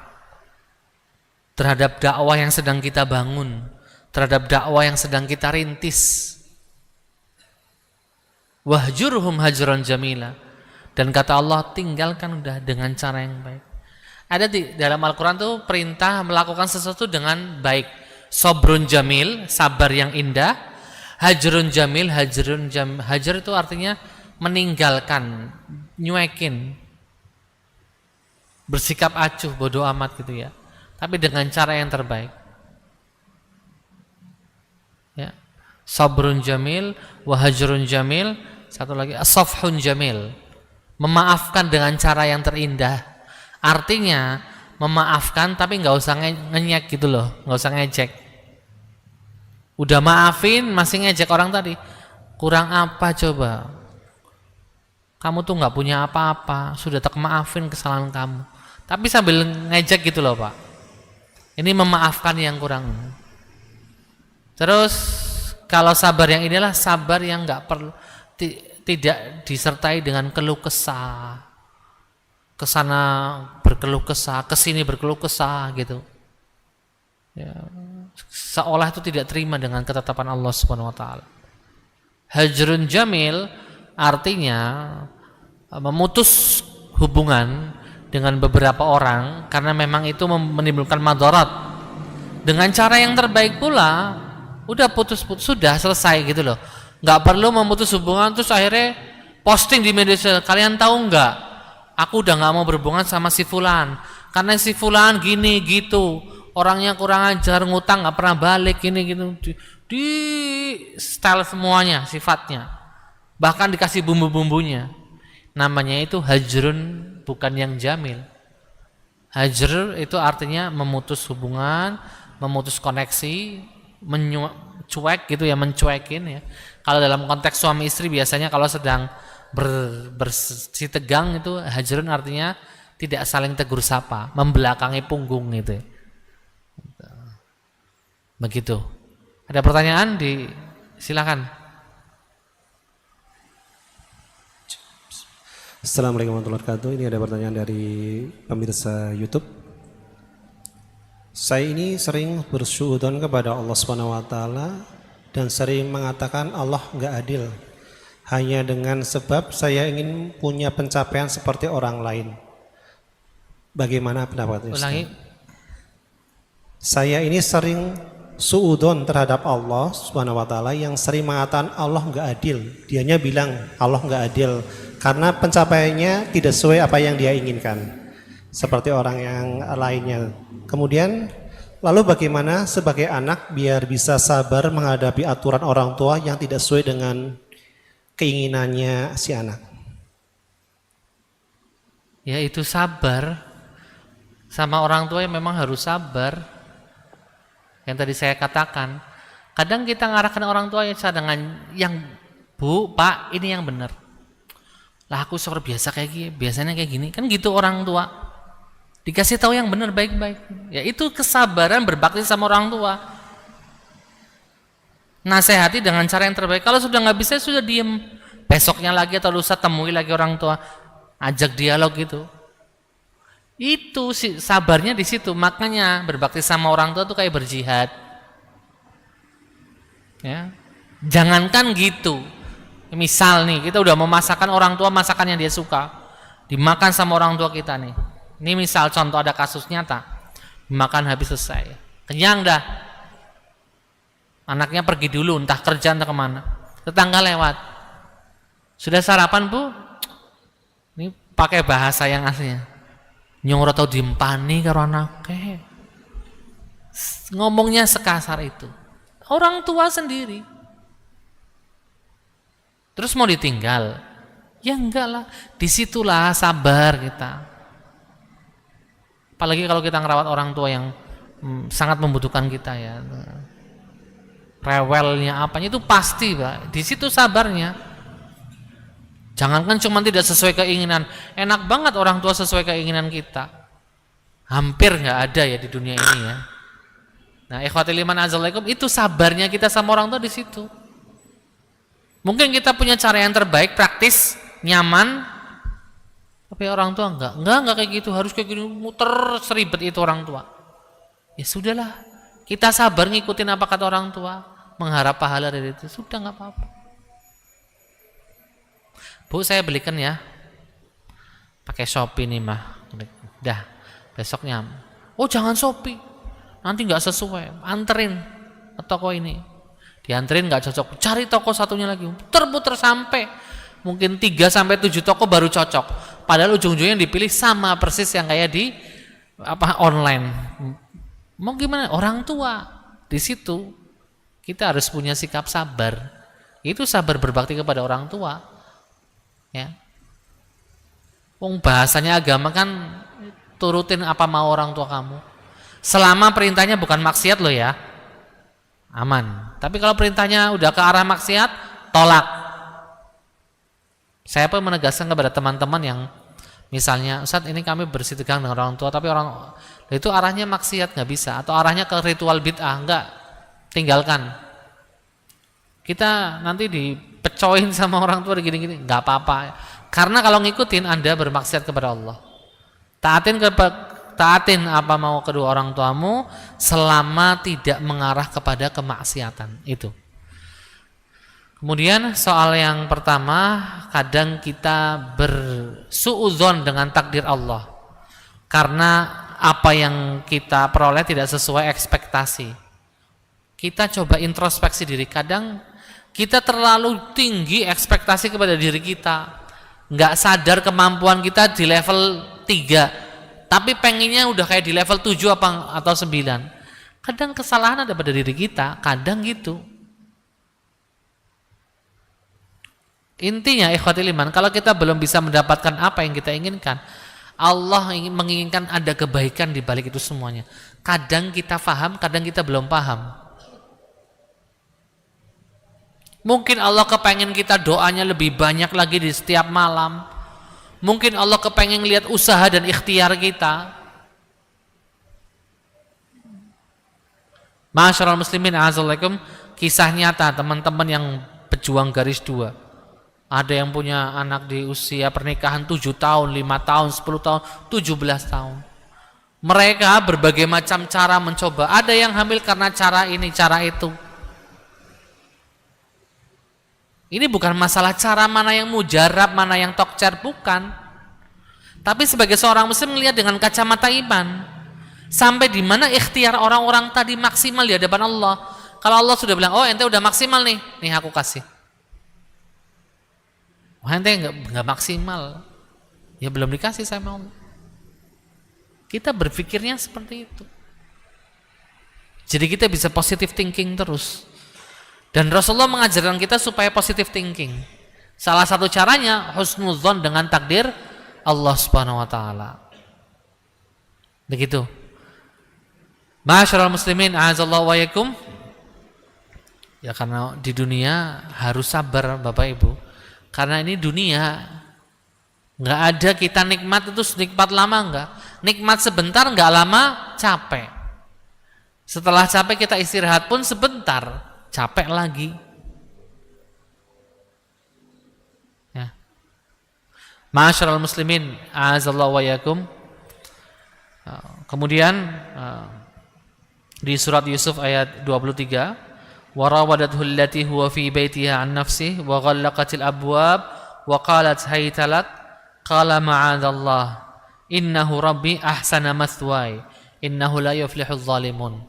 terhadap dakwah yang sedang kita bangun, terhadap dakwah yang sedang kita rintis. Wahjurhum hajran jamila, dan kata Allah, tinggalkan udah dengan cara yang baik. Ada di dalam Al-Quran tuh perintah melakukan sesuatu dengan baik. Sobrun jamil, sabar yang indah. Hajrun jamil, hajar itu artinya meninggalkan, nyuekin, bersikap acuh, bodoh amat gitu ya, tapi dengan cara yang terbaik ya. Sabrun jamil, wahajrun jamil, satu lagi asafhun jamil, memaafkan dengan cara yang terindah. Artinya memaafkan tapi nggak usah ngenyek gitu loh, nggak usah ngejek. Udah maafin masih ngejek orang tadi, kurang apa coba, kamu tuh nggak punya apa-apa, sudah tak maafin kesalahan kamu, tapi sambil ngejek gitu loh Pak. Ini memaafkan yang kurang. Terus kalau sabar yang inilah sabar yang nggak perlu, tidak disertai dengan keluh kesah, kesana berkeluh kesah, kesini berkeluh kesah gitu. Ya, seolah itu tidak terima dengan ketetapan Allah Subhanahu wa taala. Hajrun jamil artinya memutus hubungan dengan beberapa orang karena memang itu menimbulkan madarat. Dengan cara yang terbaik pula, udah putus sudah selesai gitu loh. Nggak perlu memutus hubungan terus akhirnya posting di media sosial, kalian tahu nggak? Aku udah nggak mau berhubungan sama si fulan karena si fulan gini gitu. orangnya kurang ajar, ngutang nggak pernah balik, gini gitu, di style semuanya sifatnya, bahkan dikasih bumbu-bumbunya. Namanya itu hajrun, bukan yang jamil. Hajr itu artinya memutus hubungan, memutus koneksi, cuek gitu ya, mencuekin ya. Kalau dalam konteks suami istri biasanya kalau sedang bersih tegang itu hajrun artinya tidak saling tegur sapa, membelakangi punggung gitu. Begitu. Ada pertanyaan? Silakan. Assalamualaikum warahmatullahi wabarakatuh. Ini ada pertanyaan dari pemirsa YouTube. Saya ini sering bersyuudzon kepada Allah Subhanahu wa taala dan sering mengatakan Allah enggak adil. Hanya dengan sebab saya ingin punya pencapaian seperti orang lain. Bagaimana pendapatnya? Ulangi. Saya ini sering suudzon terhadap Allah Subhanahu wa taala yang sering mengatakan Allah enggak adil. Dianya bilang Allah enggak adil karena pencapaiannya tidak sesuai apa yang dia inginkan seperti orang yang lainnya. Kemudian lalu bagaimana sebagai anak biar bisa sabar menghadapi aturan orang tua yang tidak sesuai dengan keinginannya si anak? Ya itu sabar. Sama orang tua yang memang harus sabar. Yang tadi saya katakan, kadang kita ngarahkan orang tua dengan yang Bu, Pak, ini yang benar. Lah aku seperti biasa kayak gini, biasanya kayak gini, kan gitu orang tua. Dikasih tahu yang benar baik-baik. Ya itu kesabaran berbakti sama orang tua. Nasihati dengan cara yang terbaik. Kalau sudah nggak bisa sudah diem. Besoknya lagi atau lusa temui lagi orang tua, ajak dialog gitu. Itu sabarnya di situ. Makanya berbakti sama orang tua itu kayak berjihad. Ya, jangankan gitu. Misal nih, kita udah memasakkan orang tua masakan yang dia suka, dimakan sama orang tua kita nih. Ini misal contoh ada kasus nyata, dimakan habis selesai, kenyang dah. Anaknya pergi dulu, entah kerja entah kemana. Tetangga lewat, sudah sarapan Bu? Ini pakai bahasa yang aslinya. Nyong tau dimpani karo anaknya. Ngomongnya sekasar itu. Orang tua sendiri. Terus mau ditinggal? Ya enggak lah. Disitulah sabar kita. Apalagi kalau kita ngerawat orang tua yang sangat membutuhkan kita ya. Rewelnya apanya itu pasti Pak. Di situ sabarnya. Jangankan cuma tidak sesuai keinginan. Enak banget orang tua sesuai keinginan kita. Hampir nggak ada ya di dunia ini ya. Nah, ikhwatil iman azalaikum, itu sabarnya kita sama orang tua di situ. Mungkin kita punya cara yang terbaik, praktis, nyaman, tapi orang tua enggak kayak gitu, harus kayak gini, muter seribet itu orang tua. Ya sudahlah, kita sabar ngikutin apa kata orang tua, mengharap pahala dari itu, sudah nggak apa-apa. Bu, saya belikan ya, pakai Shopee nih mah, dah besoknya. Oh jangan Shopee, nanti nggak sesuai, anterin ke toko ini. Dianterin nggak cocok, cari toko satunya lagi, puter-puter sampai mungkin 3-7 toko baru cocok. Padahal ujung-ujungnya yang dipilih sama persis yang kayak di online. Mau gimana? Orang tua di situ kita harus punya sikap sabar. Itu sabar berbakti kepada orang tua. Ya. Wong bahasanya agama kan turutin apa mau orang tua kamu. Selama perintahnya bukan maksiat loh ya. Aman. Tapi kalau perintahnya udah ke arah maksiat, tolak. Saya pun menegaskan kepada teman-teman yang misalnya, Ustaz ini kami bersih tegang dengan orang tua, tapi orang itu arahnya maksiat nggak bisa, atau arahnya ke ritual bid'ah, enggak, tinggalkan. Kita nanti dipecoin sama orang tua gini-gini, nggak apa-apa. Karena kalau ngikutin Anda bermaksiat kepada Allah. Taatin apa mau kedua orang tuamu selama tidak mengarah kepada kemaksiatan itu. Kemudian soal yang pertama, kadang kita bersuudzon dengan takdir Allah karena apa yang kita peroleh tidak sesuai ekspektasi. Kita coba introspeksi diri, kadang kita terlalu tinggi ekspektasi kepada diri kita, nggak sadar kemampuan kita di level 3. tapi pengennya udah kayak di level 7 atau 9. Kadang kesalahan ada pada diri kita, kadang gitu. Intinya ikhwatil iman, kalau kita belum bisa mendapatkan apa yang kita inginkan, Allah menginginkan ada kebaikan di balik itu semuanya. Kadang kita paham, kadang kita belum paham. Mungkin Allah kepengen kita doanya lebih banyak lagi di setiap malam. Mungkin Allah kepengen lihat usaha dan ikhtiar kita. Masyarul muslimin a'azzalaikum, kisah nyata teman-teman yang pejuang garis 2. Ada yang punya anak di usia pernikahan 7 tahun, 5 tahun, 10 tahun, 17 tahun. Mereka berbagai macam cara mencoba. Ada yang hamil karena cara ini, cara itu. Ini bukan masalah cara mana yang mujarab, mana yang tokcer, bukan. Tapi sebagai seorang muslim melihat dengan kacamata iman. Sampai di mana ikhtiar orang-orang tadi maksimal di hadapan Allah. Kalau Allah sudah bilang, oh ente udah maksimal nih aku kasih. Wah ente enggak maksimal. Ya belum dikasih sama Allah. Kita berpikirnya seperti itu. Jadi kita bisa positive thinking terus. Dan Rasulullah mengajarkan kita supaya positive thinking. Salah satu caranya husnudzon dengan takdir Allah Subhanahu wa taala. Begitu. Masyarul muslimin a'azzallahu wa yakum. Ya karena di dunia harus sabar Bapak Ibu. Karena ini dunia. Enggak ada kita nikmat itu nikmat lama enggak. Nikmat sebentar enggak lama capek. Setelah capek kita istirahat pun sebentar. Capek lagi. Ya. Masyarul muslimin a'azzallahu wa yakum. Kemudian di surat Yusuf ayat 23, warawadathu allati huwa fi baitiha an nafsihi wa ghallaqatil abwab wa qalat hayta lak qala ma'adzallah innahu rabbi ahsana mathwaya innahu la yuflihudz zalimun.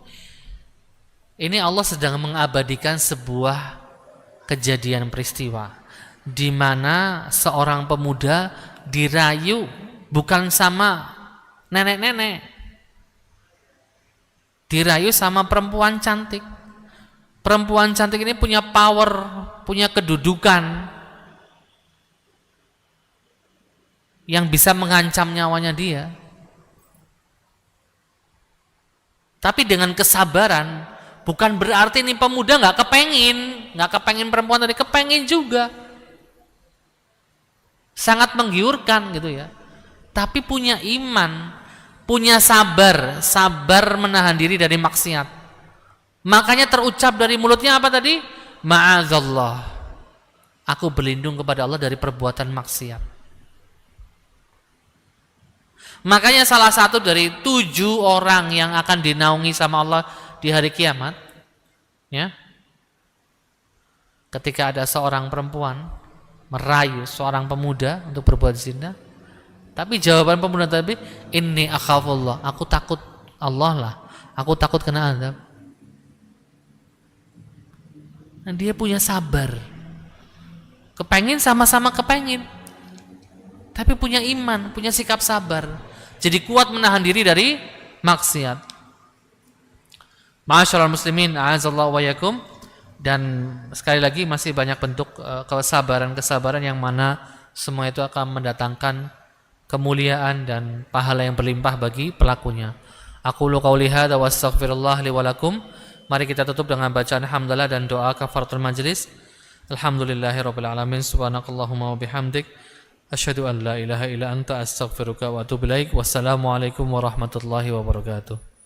Ini Allah sedang mengabadikan sebuah kejadian peristiwa di mana seorang pemuda dirayu bukan sama nenek-nenek, dirayu sama perempuan cantik. Perempuan cantik ini punya power, punya kedudukan yang bisa mengancam nyawanya dia. Tapi dengan kesabaran. Bukan berarti nih pemuda nggak kepengin perempuan tadi, kepengin juga, sangat menggiurkan gitu ya. Tapi punya iman, punya sabar menahan diri dari maksiat. Makanya terucap dari mulutnya apa tadi? Ma'adzallah, aku berlindung kepada Allah dari perbuatan maksiat. Makanya salah satu dari 7 orang yang akan dinaungi sama Allah di hari kiamat, ya, ketika ada seorang perempuan merayu seorang pemuda untuk berbuat zina, tapi jawaban pemuda tadi, inni akhafullah, aku takut Allah lah, aku takut kena azab. Dan dia punya sabar, kepengin sama-sama kepengin, tapi punya iman, punya sikap sabar, jadi kuat menahan diri dari maksiat. Masyarul muslimin a'azzallahu wa yakum. Dan sekali lagi masih banyak bentuk kesabaran-kesabaran yang mana semua itu akan mendatangkan kemuliaan dan pahala yang berlimpah bagi pelakunya. Aqulu qauli hadza wa astaghfirullah li wa lakum. Mari kita tutup dengan bacaan hamdalah dan doa kafaratul majlis. Alhamdulillahirabbil alamin. Subhanakallahumma wa bihamdik asyhadu an la ilaha illa anta astaghfiruka wa atubu ilaik. Wassalamualaikum warahmatullahi wabarakatuh.